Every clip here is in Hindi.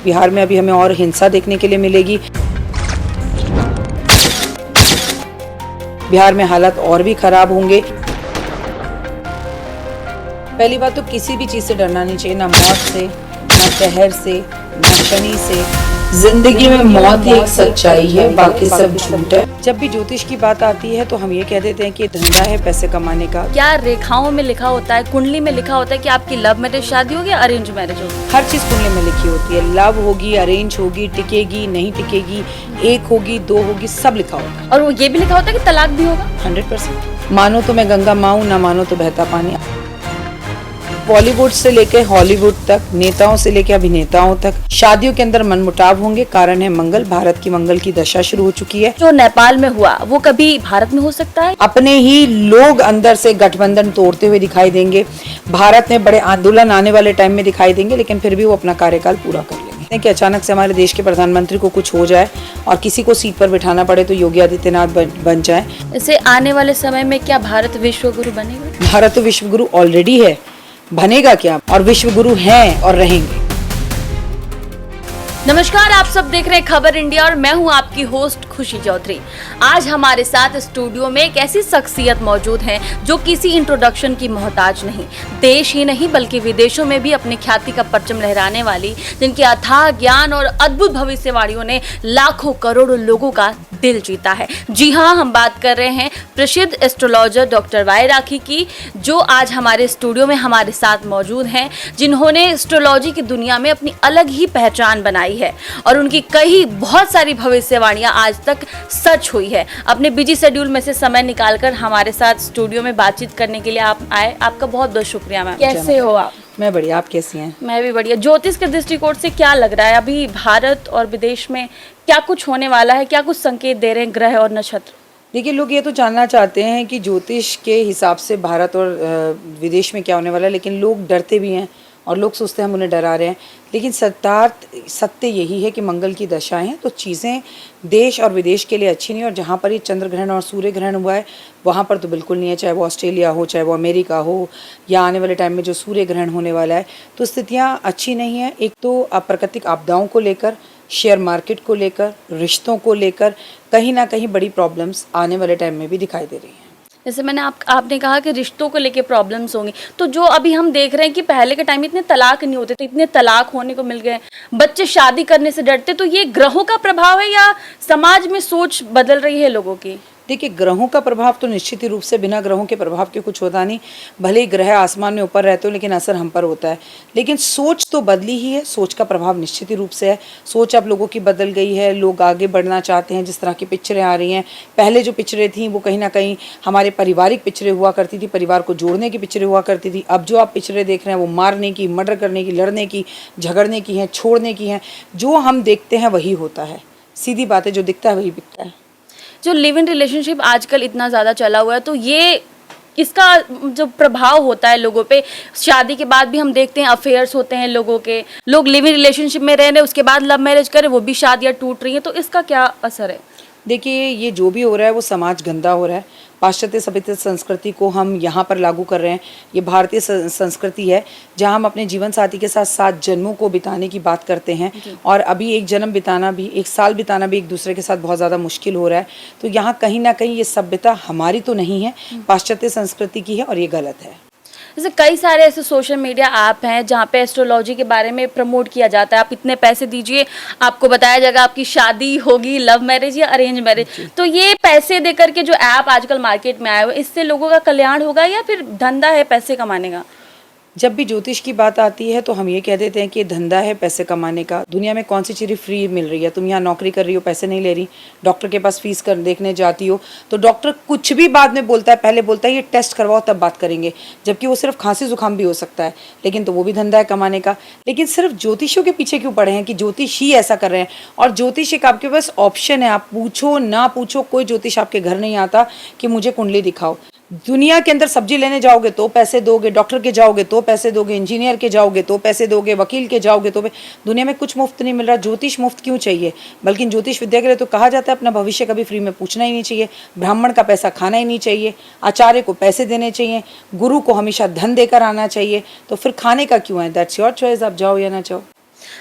बिहार में अभी हमें और हिंसा देखने के लिए मिलेगी। बिहार में हालात और भी खराब होंगे। पहली बात तो किसी भी चीज से डरना नहीं चाहिए, ना मौत से, ना कहर से, ना शनि से। जिंदगी में मौत ही एक सच्चाई है, बाकी सब झूठ है। जब भी ज्योतिष की बात आती है तो हम ये कह देते हैं कि धंधा है पैसे कमाने का। क्या रेखाओं में लिखा होता है, कुंडली में लिखा होता है कि आपकी लव मैरिज शादी होगी या अरेंज मैरिज होगी? हर चीज कुंडली में लिखी होती है। लव होगी, अरेंज होगी, टिकेगी, नहीं टिकेगी, एक होगी, दो होगी, सब लिखा होता है। और वो ये भी लिखा होता है कि तलाक भी होगा? 100%। मानो तो मैं गंगा माँ हूं, ना मानो तो बहता पानी। बॉलीवुड से लेकर हॉलीवुड तक, नेताओं से लेकर अभिनेताओं तक, शादियों के अंदर मनमुटाव होंगे। कारण है मंगल, भारत की मंगल की दशा शुरू हो चुकी है। जो नेपाल में हुआ वो कभी भारत में हो सकता है? अपने ही लोग अंदर से गठबंधन तोड़ते हुए दिखाई देंगे। भारत में बड़े आंदोलन आने वाले टाइम में दिखाई देंगे, लेकिन फिर भी वो अपना कार्यकाल पूरा कर लेंगे। कि अचानक से हमारे देश के प्रधानमंत्री को कुछ हो जाए और किसी को सीट पर बिठाना पड़े तो योगी आदित्यनाथ बन जाए। इसे आने वाले समय में क्या भारत विश्व गुरु बनेगा? भारत तो विश्व गुरु ऑलरेडी है, बनेगा क्या? और विश्व गुरु हैं और रहेंगे। नमस्कार, आप सब देख रहे हैं खबर इंडिया और मैं हूं आपकी होस्ट खुशी चौधरी। आज हमारे साथ स्टूडियो में एक ऐसी शख्सियत मौजूद है जो किसी इंट्रोडक्शन की मोहताज नहीं, देश ही नहीं बल्कि विदेशों में भी अपनी ख्याति का परचम लहराने वाली, जिनके अथाह ज्ञान और अद्भुत भविष्यवाणियों ने लाखों करोड़ों लोगों का दिल जीता है। जी हाँ, हम बात कर रहे हैं प्रसिद्ध एस्ट्रोलॉजर डॉक्टर वाई राखी की, जो आज हमारे स्टूडियो में हमारे साथ मौजूद हैं, जिन्होंने एस्ट्रोलॉजी की दुनिया में अपनी अलग ही पहचान बनाई है और उनकी कई बहुत सारी भविष्यवाणियां आज तक सच हुई है। अपने बिजी शेड्यूल में से समय निकालकर हमारे साथ स्टूडियो में बातचीत करने के लिए आप आए, आपका बहुत बहुत शुक्रिया मैम। कैसे हो आप? मैं बढ़िया, आप कैसी हैं? मैं भी बढ़िया। ज्योतिष के दृष्टिकोण से क्या लग रहा है अभी भारत और विदेश में क्या कुछ होने वाला है? क्या कुछ संकेत दे रहे हैं ग्रह और नक्षत्र? देखिए, लोग ये तो जानना चाहते हैं कि ज्योतिष के हिसाब से भारत और विदेश में क्या होने वाला है, लेकिन लोग डरते भी हैं और लोग सोचते हैं हम उन्हें डरा रहे हैं। लेकिन सत्य यही है कि मंगल की दशाएं हैं तो चीज़ें देश और विदेश के लिए अच्छी नहीं। और जहाँ पर ये चंद्र ग्रहण और सूर्य ग्रहण हुआ है वहाँ पर तो बिल्कुल नहीं है, चाहे वो ऑस्ट्रेलिया हो, चाहे वो अमेरिका हो, या आने वाले टाइम में जो सूर्य ग्रहण होने वाला है, तो स्थितियाँ अच्छी नहीं है। एक तो प्राकृतिक आपदाओं को लेकर, शेयर मार्केट को लेकर, रिश्तों को लेकर कहीं ना कहीं बड़ी प्रॉब्लम्स आने वाले टाइम में भी दिखाई दे रही हैं। जैसे आपने कहा कि रिश्तों को लेके प्रॉब्लम्स होंगी, तो जो अभी हम देख रहे हैं कि पहले के टाइम में इतने तलाक नहीं होते थे, इतने तलाक होने को मिल गए, बच्चे शादी करने से डरते, तो ये ग्रहों का प्रभाव है या समाज में सोच बदल रही है लोगों की? देखिए, ग्रहों का प्रभाव तो निश्चित ही रूप से, बिना ग्रहों के प्रभाव के कुछ होता नहीं। भले ही ग्रह आसमान में ऊपर रहते हो लेकिन असर हम पर होता है। लेकिन सोच तो बदली ही है, सोच का प्रभाव निश्चित ही रूप से है। सोच अब लोगों की बदल गई है, लोग आगे बढ़ना चाहते हैं। जिस तरह की पिक्चरें आ रही हैं, पहले जो पिक्चरें थीं वो कहीं ना कहीं हमारे पारिवारिक पिक्चरें हुआ करती थी, परिवार को जोड़ने की पिक्चरें हुआ करती थी। अब जो आप पिक्चरें देख रहे हैं वो मारने की, मर्डर करने की, लड़ने की, झगड़ने की हैं, छोड़ने की हैं। जो हम देखते हैं वही होता है, सीधी बात है, जो दिखता है वही बिकता है। जो लिव इन रिलेशनशिप आजकल इतना ज़्यादा चला हुआ है, तो ये इसका जो प्रभाव होता है लोगों पे, शादी के बाद भी हम देखते हैं अफेयर्स होते हैं लोगों के, लोग लिव इन रिलेशनशिप में रह रहे हैं, उसके बाद लव मैरिज करें, वो भी शादियाँ टूट रही हैं, तो इसका क्या असर है? देखिए, ये जो भी हो रहा है वो समाज गंदा हो रहा है। पाश्चात्य सभ्यता संस्कृति को हम यहाँ पर लागू कर रहे हैं। ये भारतीय संस्कृति है जहाँ हम अपने जीवन साथी के साथ 7 जन्मों को बिताने की बात करते हैं, और अभी एक जन्म बिताना भी, एक साल बिताना भी एक दूसरे के साथ बहुत ज़्यादा मुश्किल हो रहा है। तो यहाँ कहीं ना कहीं ये सभ्यता हमारी तो नहीं है, पाश्चात्य संस्कृति की है, और ये गलत है। जैसे कई सारे ऐसे सोशल मीडिया ऐप हैं जहाँ पे एस्ट्रोलॉजी के बारे में प्रमोट किया जाता है, आप इतने पैसे दीजिए, आपको बताया जाएगा आपकी शादी होगी, लव मैरिज या अरेंज मैरिज। तो ये पैसे दे करके जो ऐप आजकल मार्केट में आए हुए, इससे लोगों का कल्याण होगा या फिर धंधा है पैसे कमाने का? जब भी ज्योतिष की बात आती है तो हम ये कह देते हैं कि धंधा है पैसे कमाने का। दुनिया में कौन सी चीज़ें फ्री मिल रही है? तुम यहाँ नौकरी कर रही हो, पैसे नहीं ले रही। डॉक्टर के पास फीस कर देखने जाती हो तो डॉक्टर कुछ भी बाद में बोलता है, पहले बोलता है ये टेस्ट करवाओ तब बात करेंगे, जबकि वो सिर्फ खांसी जुकाम भी हो सकता है, लेकिन तो वो भी धंधा है कमाने का। लेकिन सिर्फ ज्योतिषियों के पीछे क्यों पड़े हैं कि ज्योतिष ही ऐसा कर रहे हैं? और ज्योतिष एक आपके पास ऑप्शन है, आप पूछो ना पूछो, कोई ज्योतिष आपके घर नहीं आता कि मुझे कुंडली दिखाओ। दुनिया के अंदर सब्जी लेने जाओगे तो पैसे दोगे, डॉक्टर के जाओगे तो पैसे दोगे, इंजीनियर के जाओगे तो पैसे दोगे, वकील के जाओगे तो दुनिया में कुछ मुफ्त नहीं मिल रहा। ज्योतिष मुफ्त क्यों चाहिए? बल्कि ज्योतिष विद्या के लिए तो कहा जाता है अपना भविष्य कभी फ्री में पूछना ही नहीं चाहिए, ब्राह्मण का पैसा खाना ही नहीं चाहिए, आचार्य को पैसे देने चाहिए, गुरु को हमेशा धन देकर आना चाहिए। तो फिर खाने का क्यों है? दैट्स योर चॉइस, आप जाओ या ना जाओ।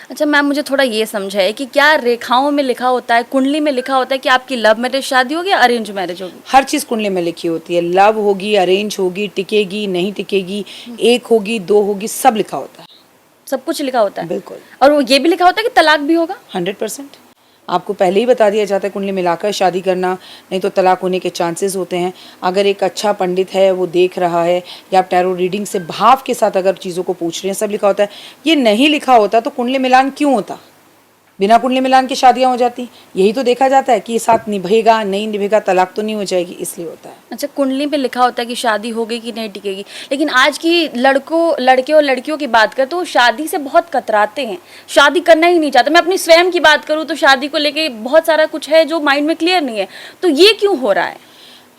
अच्छा मैम, मुझे थोड़ा ये समझाइए कि क्या रेखाओं में लिखा होता है, कुंडली में लिखा होता है कि आपकी लव मैरिज शादी होगी या अरेंज मैरिज होगी? हर चीज़ कुंडली में लिखी होती है, लव होगी, अरेंज होगी, टिकेगी नहीं टिकेगी, एक होगी, दो होगी, सब लिखा होता है। सब कुछ लिखा होता है? बिल्कुल। और वो ये भी लिखा होता है कि तलाक भी होगा? 100%। आपको पहले ही बता दिया जाता है कुंडली मिलाकर शादी करना, नहीं तो तलाक होने के चांसेस होते हैं। अगर एक अच्छा पंडित है, वो देख रहा है, या आप टैरो रीडिंग से भाव के साथ अगर चीज़ों को पूछ रहे हैं, सब लिखा होता है। ये नहीं लिखा होता तो कुंडली मिलान क्यों होता? बिना कुंडली मिलान की शादियां हो जाती। यही तो देखा जाता है कि ये साथ निभेगा नहीं निभेगा, तलाक तो नहीं हो जाएगी, इसलिए होता है। अच्छा, कुंडली पे लिखा होता है कि शादी होगी कि नहीं टिकेगी, लेकिन आज की लड़के और लड़कियों की बात करें तो शादी से बहुत कतराते हैं, शादी करना ही नहीं चाहते। मैं अपनी स्वयं की बात करूँ तो शादी को लेके बहुत सारा कुछ है जो माइंड में क्लियर नहीं है, तो ये क्यों हो रहा है?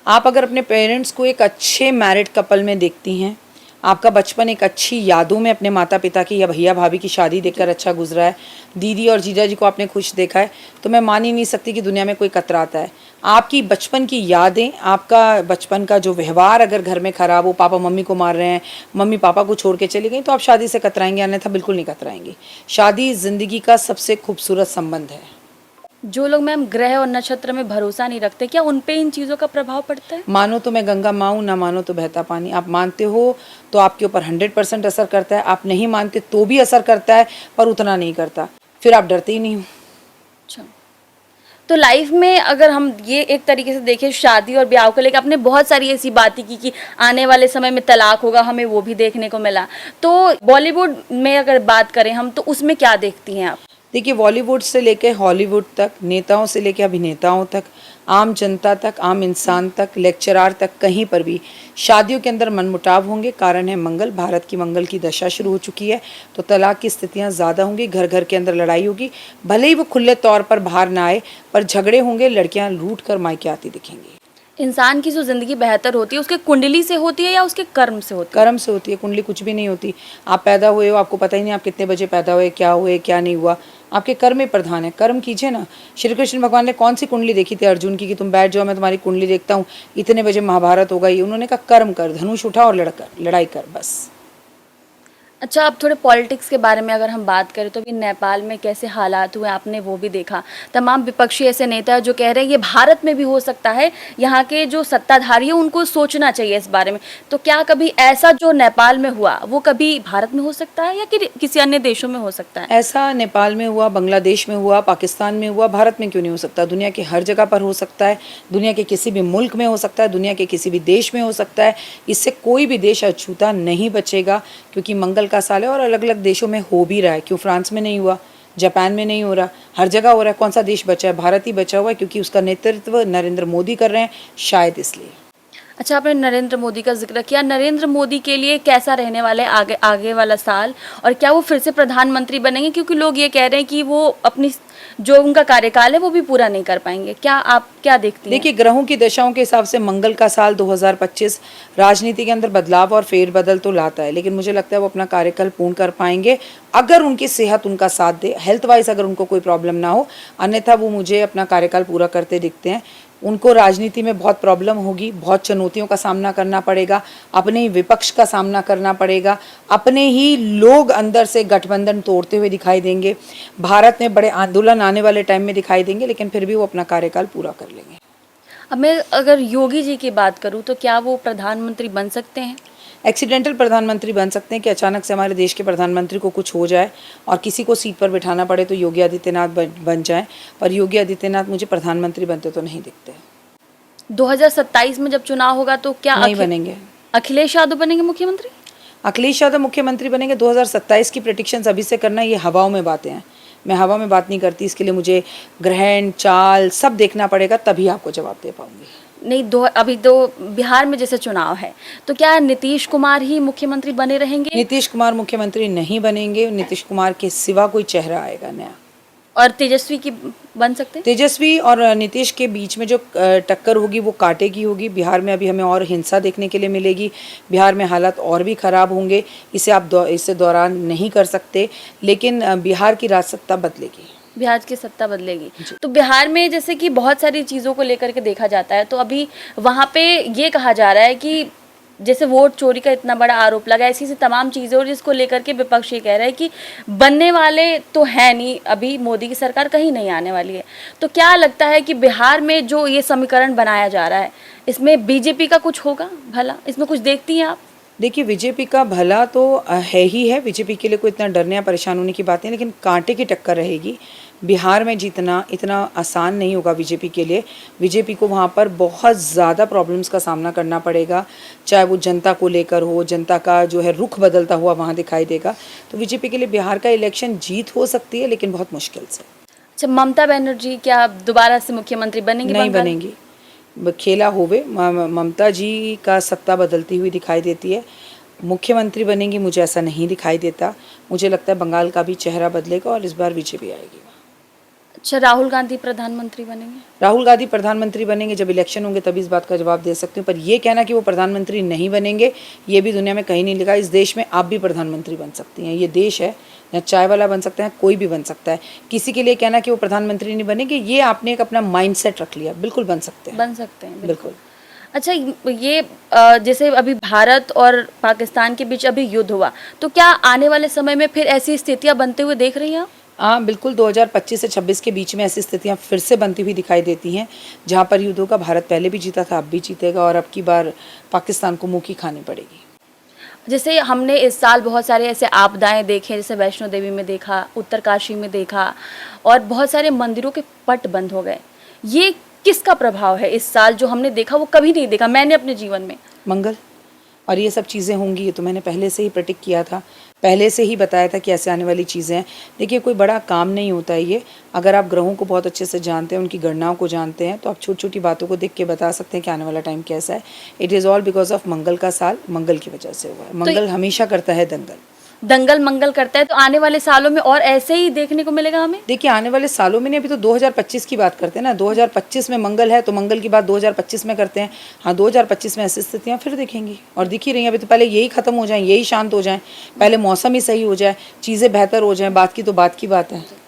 आप अगर अपने पेरेंट्स को एक अच्छे मैरिड कपल में देखती हैं, आपका बचपन एक अच्छी यादों में अपने माता पिता की या भैया भाभी की शादी देखकर अच्छा गुजरा है, दीदी और जीजा जी को आपने खुश देखा है, तो मैं मान ही नहीं सकती कि दुनिया में कोई कतराता है। आपकी बचपन की यादें, आपका बचपन का जो व्यवहार अगर घर में खराब हो, पापा मम्मी को मार रहे हैं, मम्मी पापा को छोड़ के चली गई, तो आप शादी से कतराएंगे? अन्यथा बिल्कुल नहीं कतराएंगे। शादी ज़िंदगी का सबसे खूबसूरत संबंध है। जो लोग मैम ग्रह और नक्षत्र में भरोसा नहीं रखते, क्या उन पे इन चीज़ों का प्रभाव पड़ता है? मानो तो मैं गंगा माँ हूँ, ना मानो तो बहता पानी। आप मानते हो तो आपके ऊपर 100% असर करता है, आप नहीं मानते तो भी असर करता है, पर उतना नहीं करता। फिर आप डरते ही नहीं हो। अच्छा, तो लाइफ में अगर हम ये एक तरीके से देखें, शादी और ब्याह को लेकर आपने बहुत सारी ऐसी बातें की कि आने वाले समय में तलाक होगा, हमें वो भी देखने को मिला। तो बॉलीवुड में अगर बात करें हम, तो उसमें क्या देखती हैं आप? देखिए, बॉलीवुड से लेकर हॉलीवुड तक, नेताओं से लेकर अभिनेताओं तक, आम जनता तक, आम इंसान तक, लेक्चरार तक, कहीं पर भी शादियों के अंदर मनमुटाव होंगे। कारण है मंगल, भारत की मंगल की दशा शुरू हो चुकी है, तो तलाक की स्थितियां ज़्यादा होंगी। घर घर के अंदर लड़ाई होगी, भले ही वो खुले तौर पर बाहर ना आए, पर झगड़े होंगे, लड़कियां रूठ कर मायके आती दिखेंगी। इंसान की जो ज़िंदगी बेहतर होती है उसके कुंडली से होती है या उसके कर्म से होती है? कर्म से होती है, कुंडली कुछ भी नहीं होती। आप पैदा हुए हो, आपको पता ही नहीं आप कितने बजे पैदा हुए, क्या नहीं हुआ, आपके कर्म में प्रधान है। कर्म कीजिए ना। श्री कृष्ण भगवान ने कौन सी कुंडली देखी थी अर्जुन की कि तुम बैठ जाओ, मैं तुम्हारी कुंडली देखता हूँ, इतने बजे महाभारत होगा? ये उन्होंने कहा कर्म कर, धनुष उठा और लड़ाई कर, बस। अच्छा, अब थोड़े पॉलिटिक्स के बारे में अगर हम बात करें तो अभी नेपाल में कैसे हालात हुए आपने वो भी देखा। तमाम विपक्षी ऐसे नेता हैं जो कह रहे हैं ये भारत में भी हो सकता है, यहाँ के जो सत्ताधारी हैं उनको सोचना चाहिए इस बारे में। तो क्या कभी ऐसा जो नेपाल में हुआ वो कभी भारत में हो सकता है या किसी अन्य देशों में हो सकता है? ऐसा नेपाल में हुआ, बांग्लादेश में हुआ, पाकिस्तान में हुआ, भारत में क्यों नहीं हो सकता? दुनिया के हर जगह पर हो सकता है, दुनिया के किसी भी मुल्क में हो सकता है, दुनिया के किसी भी देश में हो सकता है। इससे कोई भी देश अछूता नहीं बचेगा, क्योंकि मंगल का साल है और अलग अलग देशों में हो भी रहा है। क्यों फ्रांस में नहीं हुआ, जापान में नहीं हो रहा, हर जगह हो रहा है। कौन सा देश बचा है? भारत ही बचा हुआ है, क्योंकि उसका नेतृत्व नरेंद्र मोदी कर रहे हैं, शायद इसलिए। अच्छा, आपने नरेंद्र मोदी का जिक्र किया। नरेंद्र मोदी के लिए कैसा रहने वाला है आगे वाला साल, और क्या वो फिर से प्रधानमंत्री बनेंगे? क्योंकि लोग ये कह रहे हैं कि वो अपनी जो उनका कार्यकाल है वो भी पूरा नहीं कर पाएंगे। क्या आप क्या देखती हैं? देखिए, ग्रहों की दशाओं के हिसाब से मंगल का साल 2025 राजनीति के अंदर बदलाव और फेरबदल तो लाता है, लेकिन मुझे लगता है वो अपना कार्यकाल पूर्ण कर पाएंगे अगर उनकी सेहत उनका साथ दे, हेल्थ वाइज अगर उनको कोई प्रॉब्लम ना हो। अन्यथा वो मुझे अपना कार्यकाल पूरा करते दिखते हैं। उनको राजनीति में बहुत प्रॉब्लम होगी, बहुत चुनौतियों का सामना करना पड़ेगा, अपने ही विपक्ष का सामना करना पड़ेगा, अपने ही लोग अंदर से गठबंधन तोड़ते हुए दिखाई देंगे, भारत में बड़े आंदोलन आने वाले टाइम में दिखाई देंगे, लेकिन फिर भी वो अपना कार्यकाल पूरा कर लेंगे। अब मैं अगर योगी जी की बात करूं तो क्या वो प्रधानमंत्री बन सकते हैं? एक्सीडेंटल प्रधानमंत्री बन सकते हैं कि अचानक से हमारे देश के प्रधानमंत्री को कुछ हो जाए और किसी को सीट पर बिठाना पड़े तो योगी आदित्यनाथ बन जाए, पर योगी आदित्यनाथ मुझे प्रधानमंत्री बनते तो नहीं दिखते। 2027 में जब चुनाव होगा तो क्या नहीं बनेंगे। अखिलेश यादव बनेंगे मुख्यमंत्री? अखिलेश यादव मुख्यमंत्री बनेंगे। 2027 की प्रेडिक्शंस अभी से करना ये हवाओं में बातें हैं। मैं हवा में बात नहीं करती, इसके लिए मुझे ग्रहण चाल सब देखना पड़ेगा, तभी आपको जवाब दे पाऊंगी। नहीं, अभी तो बिहार में जैसे चुनाव है तो क्या नीतीश कुमार ही मुख्यमंत्री बने रहेंगे? नीतीश कुमार मुख्यमंत्री नहीं बनेंगे, नीतीश कुमार के सिवा कोई चेहरा आएगा नया। और तेजस्वी की बन सकते हैं? तेजस्वी और नीतीश के बीच में जो टक्कर होगी वो कांटे की होगी। बिहार में अभी हमें और हिंसा देखने के लिए मिलेगी, बिहार में हालात और भी खराब होंगे। इसे आप इसे दौरान नहीं कर सकते, लेकिन बिहार की राज सत्ता बदलेगी। बिहार की सत्ता बदलेगी। तो बिहार में जैसे कि बहुत सारी चीज़ों को लेकर के देखा जाता है, तो अभी वहाँ पे ये कहा जा रहा है कि जैसे वोट चोरी का इतना बड़ा आरोप लगा, ऐसी ऐसी तमाम चीज़ें और जिसको लेकर के विपक्ष ये कह रहा है कि बनने वाले तो है नहीं, अभी मोदी की सरकार कहीं नहीं आने वाली है। तो क्या लगता है कि बिहार में जो ये समीकरण बनाया जा रहा है, इसमें बीजेपी का कुछ होगा भला? इसमें कुछ देखती हैं आप? देखिए, बीजेपी का भला तो है ही है, बीजेपी के लिए कोई इतना डरने या परेशान होने की बात नहीं, लेकिन कांटे की टक्कर रहेगी। बिहार में जीतना इतना आसान नहीं होगा बीजेपी के लिए। बीजेपी को वहाँ पर बहुत ज़्यादा प्रॉब्लम्स का सामना करना पड़ेगा, चाहे वो जनता को लेकर हो, जनता का जो है रुख बदलता हुआ वहाँ दिखाई देगा। तो बीजेपी के लिए बिहार का इलेक्शन जीत हो सकती है, लेकिन बहुत मुश्किल से। अच्छा, ममता बनर्जी क्या दोबारा से मुख्यमंत्री बनेंगी? नहीं बनेंगी, खेला होवे। ममता जी का सत्ता बदलती हुई दिखाई देती है। मुख्यमंत्री बनेंगी मुझे ऐसा नहीं दिखाई देता। मुझे लगता है बंगाल का भी चेहरा बदलेगा और इस बार बीजेपी आएगी। अच्छा, राहुल गांधी प्रधानमंत्री बनेंगे? राहुल गांधी प्रधानमंत्री बनेंगे, जब इलेक्शन होंगे तभी इस बात का जवाब दे सकती हूँ। पर ये कहना कि वो प्रधानमंत्री नहीं बनेंगे, ये भी दुनिया में कहीं नहीं लिखा। इस देश में आप भी प्रधानमंत्री बन सकती हैं। ये देश है यहाँ चाय वाला बन सकता है, कोई भी बन सकता है। किसी के लिए कहना कि वो प्रधानमंत्री नहीं बनेंगे, ये आपने एक अपना माइंडसेट रख लिया। बिल्कुल बन सकते हैं, बन सकते हैं, बिल्कुल। अच्छा, ये जैसे अभी भारत और पाकिस्तान के बीच अभी युद्ध हुआ, तो क्या आने वाले समय में फिर ऐसी स्थितियां बनते हुए देख रही हैं आप? हाँ बिल्कुल, 2025 से 26 के बीच में ऐसी स्थितियाँ फिर से बनती हुई दिखाई देती हैं, जहाँ पर युद्धों का भारत पहले भी जीता था, अब भी जीतेगा, और अब की बार पाकिस्तान को मुँह की खानी पड़ेगी। जैसे हमने इस साल बहुत सारे ऐसे आपदाएं देखे, जैसे वैष्णो देवी में देखा, उत्तरकाशी में देखा, और बहुत सारे मंदिरों के पट बंद हो गए। ये किसका प्रभाव है इस साल जो हमने देखा, वो कभी नहीं देखा मैंने अपने जीवन में? मंगल और ये सब चीज़ें होंगी, ये तो मैंने पहले से ही प्रेडिक्ट किया था, पहले से ही बताया था कि ऐसे आने वाली चीज़ें हैं। देखिए, कोई बड़ा काम नहीं होता है ये। अगर आप ग्रहों को बहुत अच्छे से जानते हैं, उनकी गणनाओं को जानते हैं, तो आप छोटी छोटी बातों को देख के बता सकते हैं कि आने वाला टाइम कैसा है। It is all because of Mangal का साल, मंगल की वजह से हुआ है। मंगल हमेशा करता है दंगल मंगल करता है, तो आने वाले सालों में और ऐसे ही देखने को मिलेगा हमें? देखिए, आने वाले सालों में नहीं, अभी तो 2025 की बात करते हैं ना। 2025 में मंगल है, तो मंगल की बात 2025 में करते हैं। हाँ, 2025 में ऐसी स्थितियाँ फिर दिखेंगी और दिख ही रही हैं। अभी तो पहले यही खत्म हो जाए, यही शांत हो जाए, पहले मौसम ही सही हो जाए, चीज़ें बेहतर हो जाएं, बात की बात है।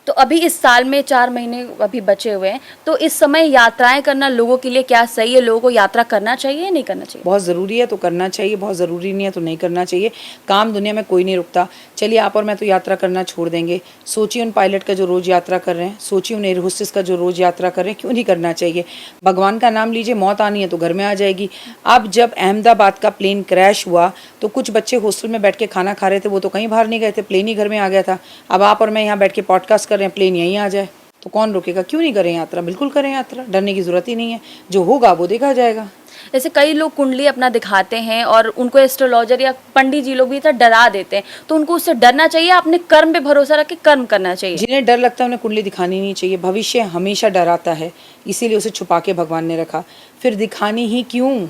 तो अभी इस साल में 4 महीने अभी बचे हुए हैं, तो इस समय यात्राएं करना लोगों के लिए क्या सही है? लोगों को यात्रा करना चाहिए या नहीं करना चाहिए? बहुत ज़रूरी है तो करना चाहिए, बहुत ज़रूरी नहीं है तो नहीं करना चाहिए। काम दुनिया में कोई नहीं रुकता। चलिए, आप और मैं तो यात्रा करना छोड़ देंगे। सोचिए उन पायलट का जो रोज़ यात्रा कर रहे हैं, सोचिए उन एयर होस्टेस का जो रोज़ यात्रा कर रहे हैं। क्यों नहीं करना चाहिए? भगवान का नाम लीजिए, मौत आनी है तो घर में आ जाएगी। अब जब अहमदाबाद का प्लेन क्रैश हुआ तो कुछ बच्चे हॉस्टल में बैठ के खाना खा रहे थे, वो तो कहीं बाहर नहीं गए थे, प्लेन ही घर में आ गया था। अब आप और मैं यहाँ बैठ के पॉडकास्ट कर रहे हैं, प्लेन यहीं आ जाए तो कौन रोकेगा? क्यों नहीं करें यात्रा? बिल्कुल करें यात्रा, डरने की जरूरत ही नहीं है। जो होगा वो देखा जाएगा। जैसे कई लोग कुंडली अपना दिखाते हैं और उनको एस्ट्रोलॉजर या पंडित जी लोग भी इतना डरा देते हैं, तो उनको उससे डरना चाहिए, अपने कर्म पे भरोसा रख के कर्म करना चाहिए? जिन्हें डर लगता है उन्हें कुंडली दिखानी नहीं चाहिए। भविष्य हमेशा डराता है, इसीलिए उसे छुपा के भगवान ने रखा। फिर दिखानी ही क्यों?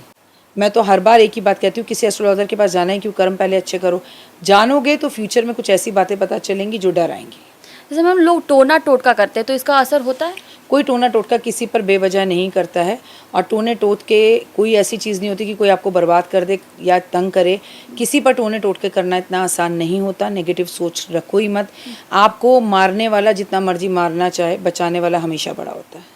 मैं तो हर बार एक ही बात कहती हूँ, किसी एस्ट्रोलॉजर के पास जाना है क्यों? कर्म पहले अच्छे करो। जानोगे तो फ्यूचर में कुछ ऐसी बातें पता चलेंगी जो डर आएंगी। जैसे मैम, लोग टोना टोटका करते हैं, तो इसका असर होता है? कोई टोना टोटका किसी पर बेवजह नहीं करता है, और टोने टोट के कोई ऐसी चीज़ नहीं होती कि कोई आपको बर्बाद कर दे या तंग करे। किसी पर टोने टोट के करना इतना आसान नहीं होता। नेगेटिव सोच रखो ही मत। आपको मारने वाला जितना मर्जी मारना चाहे, बचाने वाला हमेशा बड़ा होता है।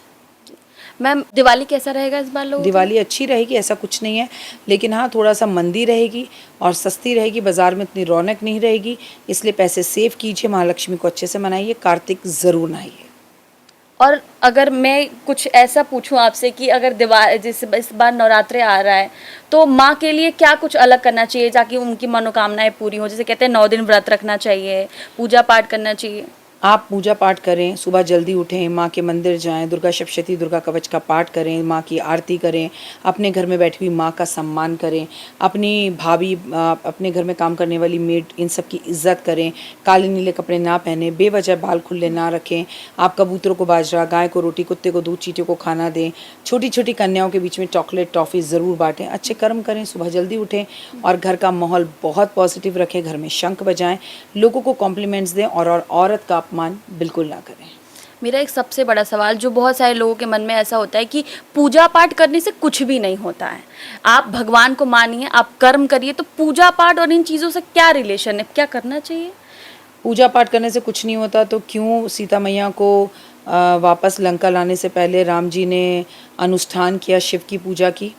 मैम, दिवाली कैसा रहेगा इस बार लोगों? दिवाली अच्छी रहेगी, ऐसा कुछ नहीं है, लेकिन हाँ थोड़ा सा मंदी रहेगी और सस्ती रहेगी, बाज़ार में इतनी रौनक नहीं रहेगी। इसलिए पैसे सेव कीजिए, महालक्ष्मी को अच्छे से मनाइए, कार्तिक ज़रूर नहाइए। और अगर मैं कुछ ऐसा पूछूं आपसे कि अगर जैसे इस बार नवरात्रे आ रहा है, तो माँ के लिए क्या कुछ अलग करना चाहिए ताकि उनकी मनोकामनाएं पूरी हो? जैसे कहते हैं 9 दिन व्रत रखना चाहिए, पूजा पाठ करना चाहिए। आप पूजा पाठ करें, सुबह जल्दी उठें, माँ के मंदिर जाएं, दुर्गा सप्तशती, दुर्गा कवच का पाठ करें, माँ की आरती करें, अपने घर में बैठी हुई माँ का सम्मान करें, अपनी भाभी, अपने घर में काम करने वाली मेड, इन सब की इज्जत करें, काले नीले कपड़े ना पहने, बेवजह बाल खुले ना रखें। आप कबूतरों को बाजरा, गाय को रोटी, कुत्ते को दूध, चींटियों को खाना दें। छोटी छोटी कन्याओं के बीच में चॉकलेट, टॉफ़ी ज़रूर बांटें। अच्छे कर्म करें, सुबह जल्दी उठें और घर का माहौल बहुत पॉजिटिव रखें। घर में शंख बजाएं, लोगों को कॉम्प्लीमेंट्स दें और औरत का अपमान बिल्कुल ना करें। मेरा एक सबसे बड़ा सवाल जो बहुत सारे लोगों के मन में ऐसा होता है कि पूजा पाठ करने से कुछ भी नहीं होता है। आप भगवान को मानिए, आप कर्म करिए, तो पूजा पाठ और इन चीज़ों से क्या रिलेशन है? क्या करना चाहिए? पूजा पाठ करने से कुछ नहीं होता तो क्यों सीता मैया को वापस लंका लाने से पहले राम जी ने अनुष्ठान किया, शिव की पूजा की?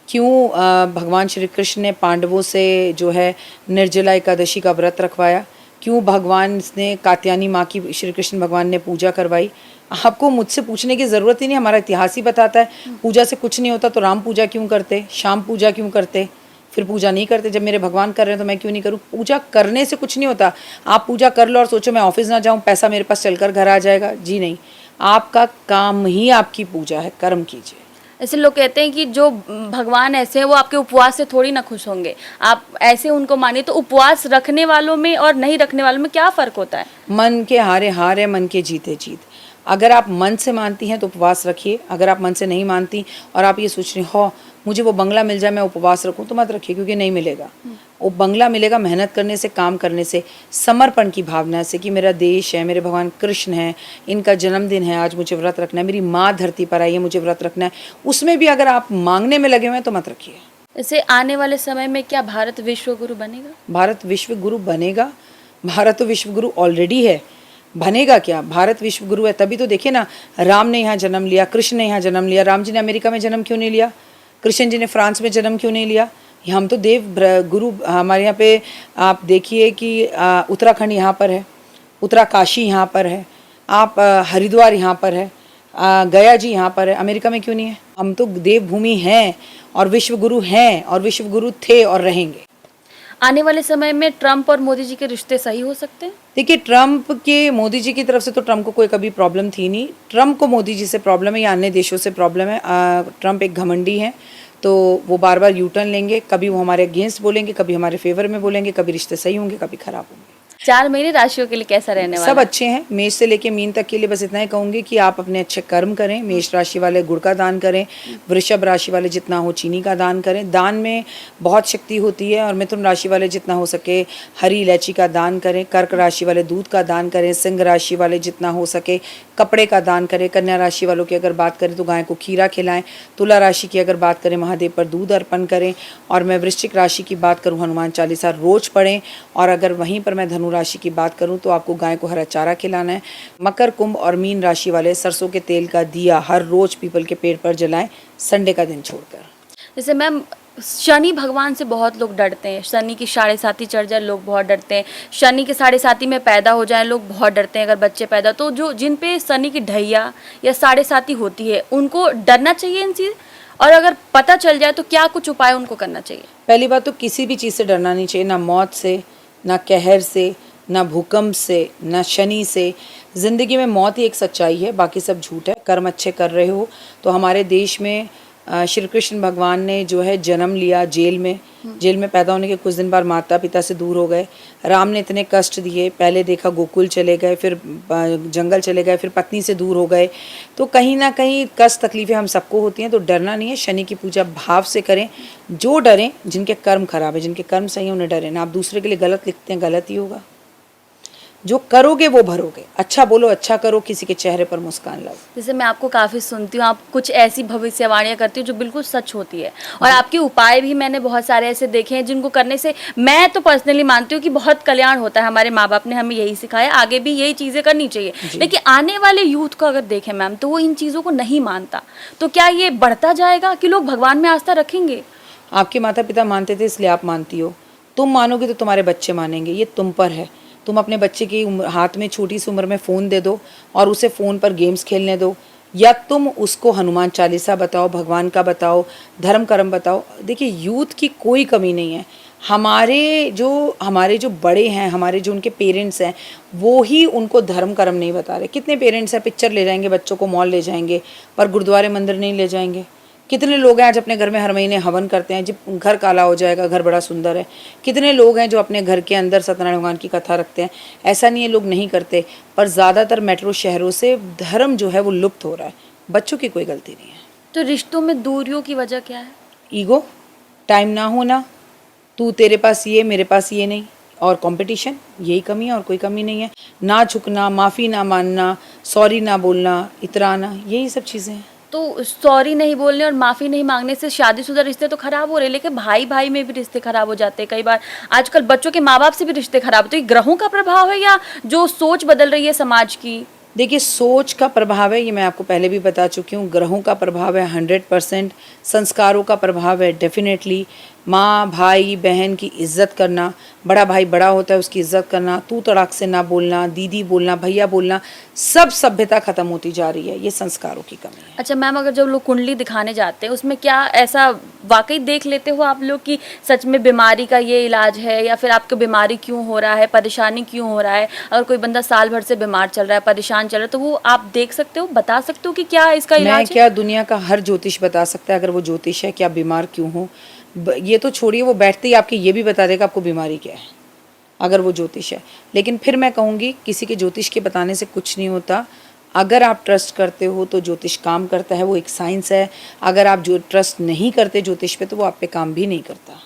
क्यों भगवान श्री कृष्ण ने पांडवों से जो है निर्जला एकादशी का व्रत रखवाया, क्यों भगवान ने कात्यायनी माँ की श्री कृष्ण भगवान ने पूजा करवाई। आपको मुझसे पूछने की ज़रूरत ही नहीं, हमारा इतिहास ही बताता है। पूजा से कुछ नहीं होता तो राम पूजा क्यों करते, शाम पूजा क्यों करते, फिर पूजा नहीं करते। जब मेरे भगवान कर रहे हैं तो मैं क्यों नहीं करूँ। पूजा करने से कुछ नहीं होता। आप पूजा कर लो और सोचो मैं ऑफिस ना जाऊँ, पैसा मेरे पास चलकर घर आ जाएगा, जी नहीं। आपका काम ही आपकी पूजा है, कर्म कीजिए। ऐसे लोग कहते हैं कि जो भगवान ऐसे हैं वो आपके उपवास से थोड़ी ना खुश होंगे, आप ऐसे उनको मानिए। तो उपवास रखने वालों में और नहीं रखने वालों में क्या फ़र्क होता है? मन के हारे हार है, मन के जीते जीत। अगर आप मन से मानती हैं तो उपवास रखिए, अगर आप मन से नहीं मानती और आप ये सोच रही हो मुझे वो बंगला मिल जाए मैं उपवास रखूं, तो मत रखिए, क्योंकि नहीं मिलेगा। वो बंगला मिलेगा मेहनत करने से, काम करने से, समर्पण की भावना से कि मेरा देश है, मेरे भगवान कृष्ण है, इनका जन्मदिन है, आज मुझे व्रत रखना है, मेरी माँ धरती पर आई है, मुझे व्रत रखना है। उसमें भी अगर आप मांगने में लगे हुए हैं तो मत रखिए। इसे आने वाले समय में क्या भारत विश्व गुरु बनेगा? भारत विश्व गुरु बनेगा? भारत तो विश्व गुरु ऑलरेडी है, बनेगा क्या? भारत विश्व गुरु है तभी तो। देखिए ना, राम ने यहाँ जन्म लिया, कृष्ण ने यहाँ जन्म लिया। राम जी ने अमेरिका में जन्म क्यों नहीं लिया? कृष्ण जी ने फ्रांस में जन्म क्यों नहीं लिया? हम तो देव गुरु, हमारे यहाँ पे आप देखिए कि उत्तराखंड यहाँ पर है, उत्तराकाशी यहाँ पर है, आप हरिद्वार यहाँ पर है, गया जी यहाँ पर है। अमेरिका में क्यों नहीं है? हम तो देवभूमि हैं और विश्व गुरु हैं और विश्व गुरु थे और रहेंगे। आने वाले समय में ट्रंप और मोदी जी के रिश्ते सही हो सकते हैं? देखिए, ट्रंप के मोदी जी की तरफ से तो ट्रंप को कोई कभी प्रॉब्लम थी नहीं। ट्रंप को मोदी जी से प्रॉब्लम है या अन्य देशों से प्रॉब्लम है। ट्रंप एक घमंडी हैं, तो वो बार बार यू टर्न लेंगे। कभी वो हमारे अगेंस्ट बोलेंगे, कभी हमारे फेवर में बोलेंगे, कभी रिश्ते सही होंगे, कभी खराब होंगे। 4 महीने राशियों के लिए कैसा रहने वाला सब अच्छे हैं। मेष से लेके मीन तक के लिए बस इतना ही कहूंगी कि आप अपने अच्छे कर्म करें। मेष राशि वाले गुड़ का दान करें, वृषभ राशि वाले जितना हो चीनी का दान करें। दान में बहुत शक्ति होती है। और मिथुन राशि वाले जितना हो सके हरी इलायची का दान करें। कर्क राशि वाले दूध का दान करें। सिंह राशि वाले जितना हो सके कपड़े का दान करें। कन्या राशि वालों की अगर बात करें तो गाय को खीरा खिलाएं। तुला राशि की अगर बात करें महादेव पर दूध अर्पण करें। और मैं वृश्चिक राशि की बात करूं, हनुमान चालीसा रोज पढ़ें। और अगर वहीं पर मैं धनु राशि की बात करूं तो आपको गाय को हरा चारा खिलाना है। मकर, कुंभ और मीन राशि वाले सरसों के तेल का दिया हर रोज पीपल के पेड़ पर जलाएं, संडे का दिन छोड़कर। जैसे मैम, शनि भगवान से बहुत लोग डरते हैं। शनि की 7.5 चढ़ जाए लोग बहुत डरते हैं। शनि के 7.5 में पैदा हो जाए लोग बहुत डरते हैं। अगर बच्चे पैदा, तो जो जिन पे शनि की ढैया या 7.5 होती है उनको डरना चाहिए इन चीज़? और अगर पता चल जाए तो क्या कुछ उपाय उनको करना चाहिए? पहली बात तो किसी भी चीज़ से डरना नहीं चाहिए, ना मौत से, ना कहर से, ना भूकंप से, ना शनि से। ज़िंदगी में मौत ही एक सच्चाई है, बाकी सब झूठ है। कर्म अच्छे कर रहे हो तो हमारे देश में श्री कृष्ण भगवान ने जो है जन्म लिया जेल में पैदा होने के कुछ दिन बाद माता पिता से दूर हो गए। राम ने इतने कष्ट दिए, पहले देखा गोकुल चले गए, फिर जंगल चले गए, फिर पत्नी से दूर हो गए। तो कहीं ना कहीं कष्ट तकलीफ़ें हम सबको होती हैं, तो डरना नहीं है। शनि की पूजा भाव से करें। जो डरें जिनके कर्म खराब है, जिनके कर्म सही है उन्हें डरें ना। आप दूसरे के लिए गलत लिखते हैं, गलत ही होगा। जो करोगे वो भरोगे। अच्छा बोलो, अच्छा करो, किसी के चेहरे पर मुस्कान लाओ। जैसे मैं आपको काफ़ी सुनती हूँ, आप कुछ ऐसी भविष्यवाणियाँ करती हो जो बिल्कुल सच होती है। और आपके उपाय भी मैंने बहुत सारे ऐसे देखे हैं जिनको करने से मैं तो पर्सनली मानती हूँ कि बहुत कल्याण होता है। हमारे माँ बाप ने हमें यही सिखाया, आगे भी यही चीज़ें करनी चाहिए। लेकिन आने वाले यूथ को अगर देखें मैम, तो वो इन चीज़ों को नहीं मानता। तो क्या ये बढ़ता जाएगा कि लोग भगवान में आस्था रखेंगे? आपके माता पिता मानते थे इसलिए आप मानती हो। तुम मानोगे तो तुम्हारे बच्चे मानेंगे, ये तुम पर है। तुम अपने बच्चे की हाथ में छोटी सी उम्र में फ़ोन दे दो और उसे फ़ोन पर गेम्स खेलने दो, या तुम उसको हनुमान चालीसा बताओ, भगवान का बताओ, धर्म कर्म बताओ। देखिए, यूथ की कोई कमी नहीं है। हमारे जो बड़े हैं, हमारे जो उनके पेरेंट्स हैं, वो ही उनको धर्म कर्म नहीं बता रहे। कितने पेरेंट्स हैं पिक्चर ले जाएंगे बच्चों को, मॉल ले जाएंगे, पर गुरुद्वारे मंदिर नहीं ले जाएंगे। कितने लोग हैं आज अपने घर में हर महीने हवन करते हैं, जब घर काला हो जाएगा घर बड़ा सुंदर है। कितने लोग हैं जो अपने घर के अंदर सत्यनारायण भगवान की कथा रखते हैं। ऐसा नहीं है लोग नहीं करते, पर ज़्यादातर मेट्रो शहरों से धर्म जो है वो लुप्त हो रहा है। बच्चों की कोई गलती नहीं है। तो रिश्तों में दूरियों की वजह क्या है? ईगो, टाइम ना होना, तू तेरे पास ये मेरे पास ये नहीं, और कंपटीशन, यही कमी है और कोई कमी नहीं है। ना झुकना, माफ़ी ना मानना, सॉरी ना बोलना, इतराना, यही सब चीज़ें हैं। तो सॉरी नहीं बोलने और माफ़ी नहीं मांगने से शादीशुदा रिश्ते तो खराब हो रहे हैं, लेकिन भाई भाई में भी रिश्ते खराब हो जाते हैं। कई बार आजकल बच्चों के माँ बाप से भी रिश्ते खराब। तो ये ग्रहों का प्रभाव है या जो सोच बदल रही है समाज की? देखिए, सोच का प्रभाव है, ये मैं आपको पहले भी बता चुकी हूँ। ग्रहों का प्रभाव है 100%, संस्कारों का प्रभाव है डेफिनेटली। माँ भाई बहन की इज्जत करना, बड़ा भाई बड़ा होता है उसकी इज्जत करना, तू तड़ाक से ना बोलना, दीदी बोलना, भैया बोलना, सब सभ्यता खत्म होती जा रही है। ये संस्कारों की कमी है। अच्छा मैम, अगर जब लोग कुंडली दिखाने जाते हैं उसमें क्या ऐसा वाकई देख लेते हो आप लोग कि सच में बीमारी का ये इलाज है, या फिर आपको बीमारी क्यों हो रहा है, परेशानी क्यों हो रहा है? अगर कोई बंदा साल भर से बीमार चल रहा है, परेशान चल रहा है, तो वो आप देख सकते हो, बता सकते हो कि क्या इसका मैं इलाज है? क्या, दुनिया का हर ज्योतिष बता सकता है अगर वो ज्योतिष है, क्या बीमार क्यों हो। ये तो छोड़िए, वो बैठते ही आपके ये भी बता देगा आपको बीमारी क्या है, अगर वो ज्योतिष है। लेकिन फिर मैं कहूँगी, किसी के ज्योतिष के बताने से कुछ नहीं होता। अगर आप ट्रस्ट करते हो तो ज्योतिष काम करता है, वो एक साइंस है। अगर आप जो ट्रस्ट नहीं करते ज्योतिष पे, तो वो आप पे काम भी नहीं करता।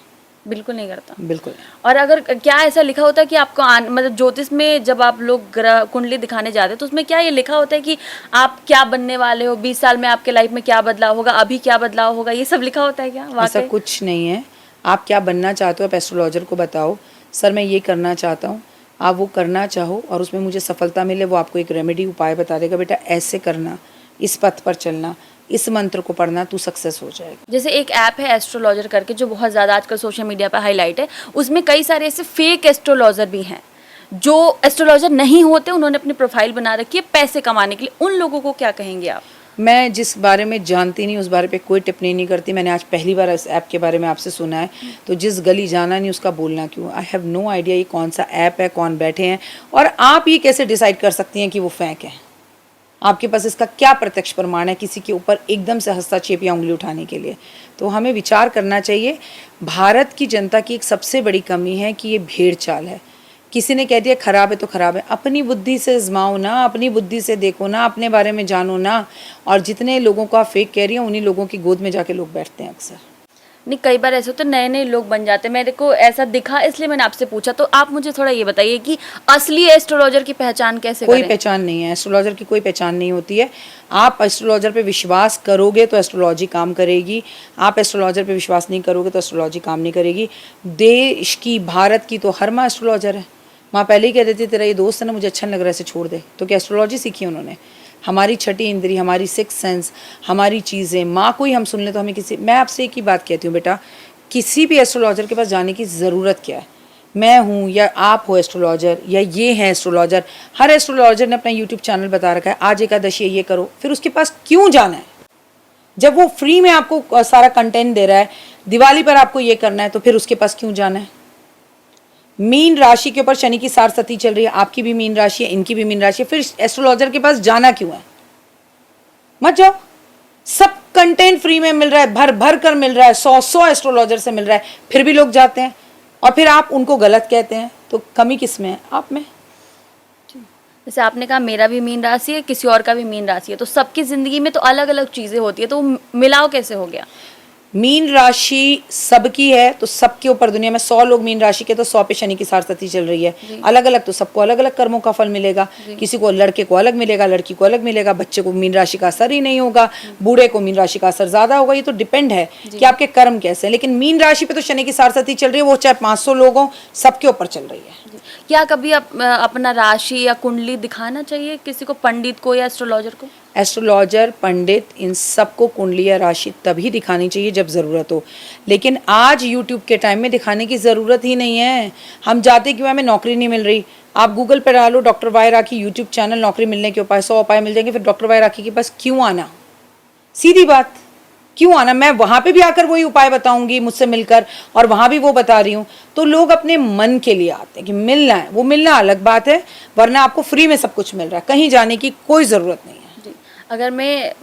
बिल्कुल नहीं करता। बिल्कुल। और अगर क्या ऐसा लिखा होता है कि आपको मतलब ज्योतिष में जब आप लोग ग्रह कुंडली दिखाने जाते हैं तो उसमें क्या ये लिखा होता है कि आप क्या बनने वाले हो, 20 साल में आपके लाइफ में क्या बदलाव होगा, अभी क्या बदलाव होगा, ये सब लिखा होता है क्या ऐसा वाकई? कुछ नहीं है। आप क्या बनना चाहते हो, आप एस्ट्रोलॉजर को बताओ, सर मैं ये करना चाहता हूँ, आप वो करना चाहो और उसमें मुझे सफलता मिले, वो आपको एक रेमेडी उपाय बता देगा, बेटा ऐसे करना, इस पथ पर चलना, इस मंत्र को पढ़ना, तू सक्सेस हो जाएगा। जैसे एक ऐप है एस्ट्रोलॉजर करके जो बहुत ज़्यादा आजकल सोशल मीडिया पर हाईलाइट है, उसमें कई सारे ऐसे फेक एस्ट्रोलॉजर भी हैं जो एस्ट्रोलॉजर नहीं होते, उन्होंने अपनी प्रोफाइल बना रखी है पैसे कमाने के लिए। उन लोगों को क्या कहेंगे आप? मैं जिस बारे में जानती नहीं उस बारे पे कोई टिप्पणी नहीं करती। मैंने आज पहली बार इस ऐप के बारे में आपसे सुना है, तो जिस गली जाना नहीं उसका बोलना क्यों। आई हैव नो आइडिया ये कौन सा ऐप है, कौन बैठे हैं, और आप ये कैसे डिसाइड कर सकती हैं कि वो फेक है। आपके पास इसका क्या प्रत्यक्ष प्रमाण है किसी के ऊपर एकदम से हस्तक्षेप या उंगली उठाने के लिए? तो हमें विचार करना चाहिए। भारत की जनता की एक सबसे बड़ी कमी है कि ये भेड़ चाल है। किसी ने कह दिया खराब है तो खराब है, अपनी बुद्धि से आजमाओ ना, अपनी बुद्धि से देखो ना, अपने बारे में जानो ना। और जितने लोगों को आप फेक कह रही हैं उन्हीं लोगों की गोद में जाके लोग बैठते हैं अक्सर। नहीं, कई बार ऐसे होते नए नए लोग बन जाते हैं, मेरे को ऐसा दिखा इसलिए मैंने आपसे पूछा। तो आप मुझे थोड़ा ये बताइए कि असली एस्ट्रोलॉजर की पहचान कैसे कोई करें? पहचान नहीं है, एस्ट्रोलॉजर की कोई पहचान नहीं होती है। आप एस्ट्रोलॉजर पे विश्वास करोगे तो एस्ट्रोलॉजी काम करेगी, आप एस्ट्रोलॉजर पे विश्वास नहीं करोगे तो एस्ट्रोलॉजी काम नहीं करेगी। देश की, भारत की तो हर माँ एस्ट्रोलॉजर है। माँ पहले ही कह देती तेरा ये दोस्त है ना, मुझे अच्छा नहीं लग रहा है, इसे छोड़ दे। तो क्या एस्ट्रोलॉजी सीखी उन्होंने? हमारी छठी इंद्री, हमारी सिक्स सेंस, हमारी चीज़ें, माँ को ही हम सुन लें तो हमें किसी, मैं आपसे एक ही बात कहती हूँ बेटा, किसी भी एस्ट्रोलॉजर के पास जाने की ज़रूरत क्या है? मैं हूँ या आप हो एस्ट्रोलॉजर, या ये हैं एस्ट्रोलॉजर। हर एस्ट्रोलॉजर ने अपना यूट्यूब चैनल बता रखा है, आज एकादशी ये करो, फिर उसके पास क्यों जाना है? जब वो फ्री में आपको सारा कंटेंट दे रहा है, दिवाली पर आपको ये करना है, तो फिर उसके पास क्यों जाना है? मीन राशि के ऊपर शनि की सार सती चल रही है, आपकी भी मीन राशि है, इनकी भी मीन राशि है, फिर एस्ट्रोलॉजर के पास जाना क्यों है? मत जाओ। सब कंटेंट फ्री में मिल रहा है, भर भर कर मिल रहा है, 100 एस्ट्रोलॉजर से मिल रहा है, फिर भी लोग जाते हैं और फिर आप उनको गलत कहते हैं। तो कमी किस में है? आप में। जैसे आपने कहा मेरा भी मीन राशि है, किसी और का भी मीन राशि है, तो सबकी जिंदगी में तो अलग अलग चीजें होती है, तो वो मिलाव कैसे हो गया? मीन राशि सबकी है तो सबके ऊपर, दुनिया में 100 लोग मीन राशि के, तो 100 पे शनि की सारस्वती चल रही है। अलग अलग तो सबको अलग अलग कर्मों का फल मिलेगा। किसी को, लड़के को अलग मिलेगा, लड़की को अलग मिलेगा, बच्चे को मीन राशि का असर ही नहीं होगा, बूढ़े को मीन राशि का असर ज्यादा होगा। ये तो डिपेंड है कि आपके कर्म कैसे हैं। लेकिन मीन राशि पे तो शनि की सारस्वती चल रही है, वो चाहे 500 लोग हों, सबके ऊपर चल रही है। क्या कभी अपना राशि या कुंडली दिखाना चाहिए किसी को, पंडित को या एस्ट्रोलॉजर को? एस्ट्रोलॉजर, पंडित, इन सबको कुंडली या राशि तभी दिखानी चाहिए जब ज़रूरत हो। लेकिन आज यूट्यूब के टाइम में दिखाने की ज़रूरत ही नहीं है। हम जाते क्यों, हमें नौकरी नहीं मिल रही, आप गूगल पर डालो डॉक्टर वाई राखी यूट्यूब चैनल, नौकरी मिलने के उपाय, 100 उपाय मिल जाएंगे। फिर डॉक्टर वाई राखी के पास क्यों आना? सीधी बात, क्यों आना? मैं वहाँ पे भी आकर वही उपाय बताऊंगी मुझसे मिलकर, और वहाँ भी वो बता रही हूँ। तो लोग अपने मन के लिए आते हैं कि मिलना है, वो मिलना अलग बात है, वरना आपको फ्री में सब कुछ मिल रहा है, कहीं जाने की कोई ज़रूरत नहीं है। अगर मैं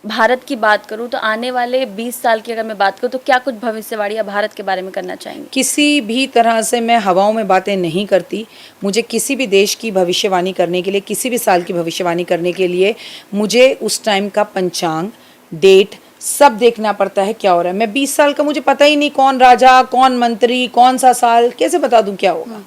भारत की बात करूं तो आने वाले 20 साल की अगर मैं बात करूं तो क्या कुछ भविष्यवाणी या भारत के बारे में करना चाहेंगे? किसी भी तरह से मैं हवाओं में बातें नहीं करती। मुझे किसी भी देश की भविष्यवाणी करने के लिए, किसी भी साल की भविष्यवाणी करने के लिए, मुझे उस टाइम का पंचांग, डेट सब देखना पड़ता है क्या हो रहा है। मैं 20 साल का, मुझे पता ही नहीं कौन राजा, कौन मंत्री, कौन सा साल, कैसे बता दूं क्या होगा?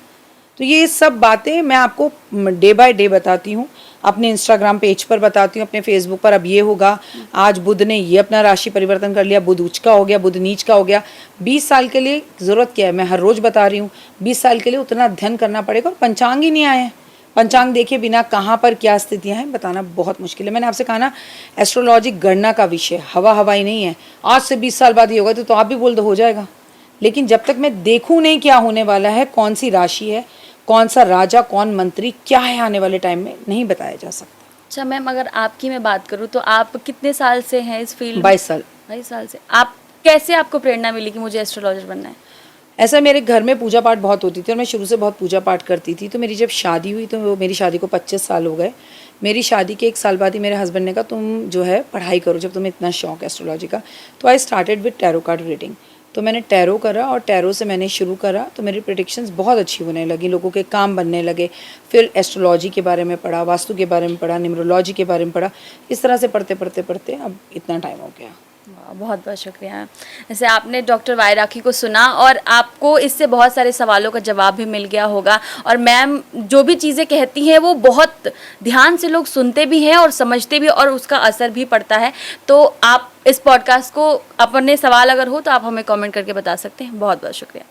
तो ये सब बातें मैं आपको डे बाय डे बताती हूँ, अपने इंस्टाग्राम पेज पर बताती हूँ, अपने फेसबुक पर। अब ये होगा, आज बुध ने ये अपना राशि परिवर्तन कर लिया, बुध उच्च का हो गया, बुध नीच का हो गया। 20 साल के लिए ज़रूरत क्या है? मैं हर रोज़ बता रही हूँ, 20 साल के लिए उतना अध्ययन करना पड़ेगा। और पंचांग ही नहीं आए हैं, पंचांग देखे बिना कहाँ पर क्या स्थितियां हैं बताना बहुत मुश्किल है। मैंने आपसे कहा ना, एस्ट्रोलॉजी गणना का विषय, हवाई नहीं है। आज से 20 साल बाद ये होगा तो आप भी बोल दो हो जाएगा, लेकिन जब तक मैं देखूं नहीं क्या होने वाला है, कौन सी राशि है, कौन सा राजा, कौन मंत्री, क्या है आने वाले टाइम में, नहीं बताया जा सकता। अच्छा मैम, अगर आपकी मैं बात करूँ तो आप कितने साल से हैं इस फील्ड में? 22 साल। 22 साल से। आप कैसे, आपको प्रेरणा मिली कि मुझे एस्ट्रोलॉजर बनना है? ऐसा, मेरे घर में पूजा पाठ बहुत होती थी और मैं शुरू से बहुत पूजा पाठ करती थी। तो मेरी जब शादी हुई तो मेरी शादी को 25 साल हो गए। मेरी शादी के 1 साल बाद ही मेरे हस्बैंड ने कहा तुम जो है पढ़ाई करो, जब तुम्हें इतना शौक है एस्ट्रोलॉजी का। तो I started with tarot card reading. तो मैंने टैरो करा और टैरो से मैंने शुरू करा, तो मेरी प्रेडिक्शंस बहुत अच्छी होने लगी, लोगों के काम बनने लगे। फिर एस्ट्रोलॉजी के बारे में पढ़ा, वास्तु के बारे में पढ़ा, न्यूमरोलॉजी के बारे में पढ़ा। इस तरह से पढ़ते पढ़ते पढ़ते अब इतना टाइम हो गया। बहुत बहुत शुक्रिया। जैसे आपने डॉक्टर वाई राखी को सुना और आपको इससे बहुत सारे सवालों का जवाब भी मिल गया होगा। और मैम जो भी चीज़ें कहती हैं वो बहुत ध्यान से लोग सुनते भी हैं और समझते भी, और उसका असर भी पड़ता है। तो आप इस पॉडकास्ट को, अपने सवाल अगर हो तो आप हमें कमेंट करके बता सकते हैं। बहुत बहुत शुक्रिया।